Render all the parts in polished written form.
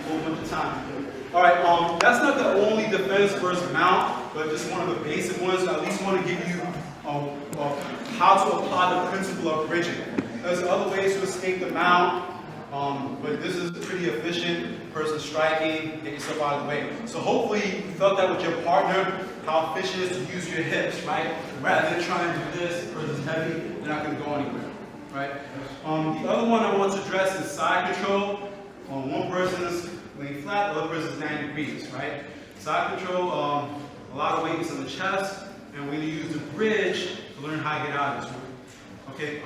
whole bunch of time. All right, that's not the only defense versus mount, but just one of the basic ones. I at least want to give you how to apply the principle of bridging. There's other ways to escape the mount, but this is pretty efficient. Person striking, get yourself out of the way. So hopefully you felt that with your partner, how efficient it is to use your hips, right? Rather than trying to do this, the person's heavy, they're not going to go anywhere, right? The other one I want to address is side control. One person is laying flat, the other person is 90 degrees, right? Side control, a lot of weight is on the chest, and we're going to use the bridge to learn how to get out of this one. Okay,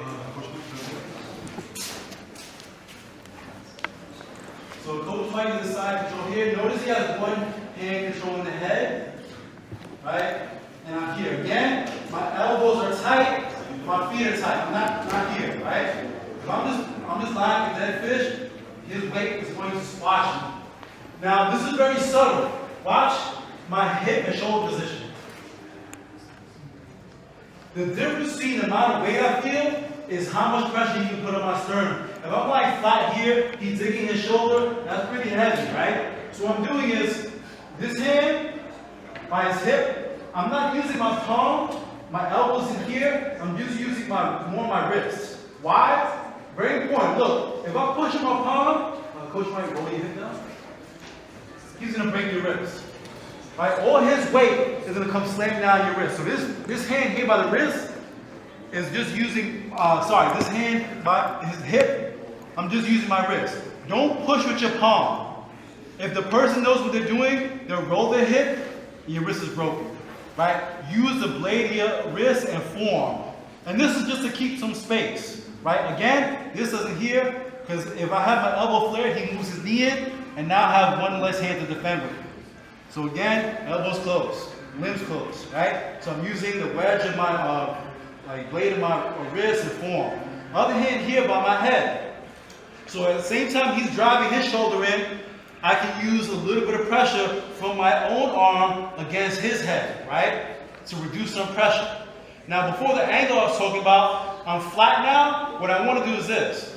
so Coach Mike is the side control here. Notice he has one hand controlling the head, right? And I'm here. Again, my elbows are tight, my feet are tight. I'm not here, right? If I'm just lying like a dead fish, his weight is going to squash me. Now, this is very subtle. Watch my hip and shoulder position. The difference between the amount of weight I feel is how much pressure you can put on my sternum. If I'm lying flat here, he's digging his shoulder, that's pretty heavy, right? So what I'm doing is, this hand, by his hip, I'm not using my palm, my elbows in here, I'm just using more my wrist. Why? Very important. Look, if I push in my palm, Coach might roll your hip down. He's going to break your wrist. Right? All his weight is going to come slamming down your wrist. So this hand here by the wrist is just using, this hand by his hip, I'm just using my wrist. Don't push with your palm. If the person knows what they're doing, they'll roll their hip, and your wrist is broken. Right? Use the blade of your wrist and form. And this is just to keep some space. Right? Again, this isn't here, because if I have my elbow flared, he moves his knee in, and now I have one less hand to defend with. So again, elbows closed, limbs closed, right? So I'm using the wedge of my, blade of my wrist and form. Other hand here by my head. So at the same time he's driving his shoulder in, I can use a little bit of pressure from my own arm against his head, right? To reduce some pressure. Now before the angle I was talking about, I'm flat now. What I want to do is this.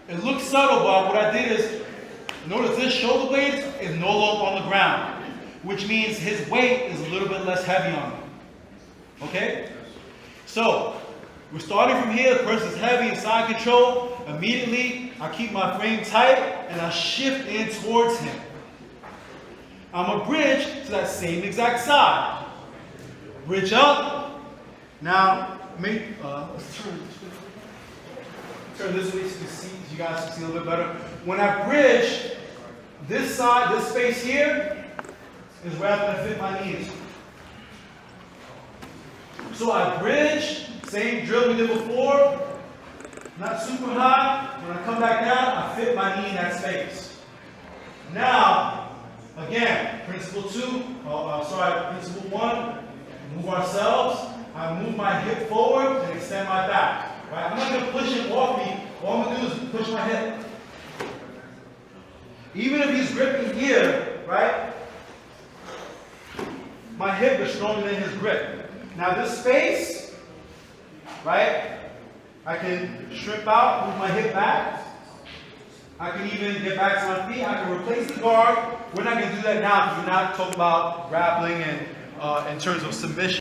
It looks subtle, but what I did is, notice this shoulder blade is no longer on the ground, which means his weight is a little bit less heavy on me. Okay? So, we're starting from here, the person's heavy in side control. Immediately, I keep my frame tight and I shift in towards him. I'm going to bridge to that same exact side. Bridge up. Now, let's turn this way so you guys can see a little bit better. When I bridge, this side, this space here, is where I'm going to fit my knees. So I bridge, same drill we did before, not super high. When I come back down, I fit my knee in that space. Now, again, principle principle one, move ourselves. I move my hip forward and extend my back. Right? I'm not going to push him off me. All I'm going to do is push my hip. Even if he's gripping here, right? My hip is stronger than his grip. Now this space, right? I can strip out, move my hip back. I can even get back to my feet. I can replace the guard. We're not going to do that now because we're not talking about grappling and in terms of submission.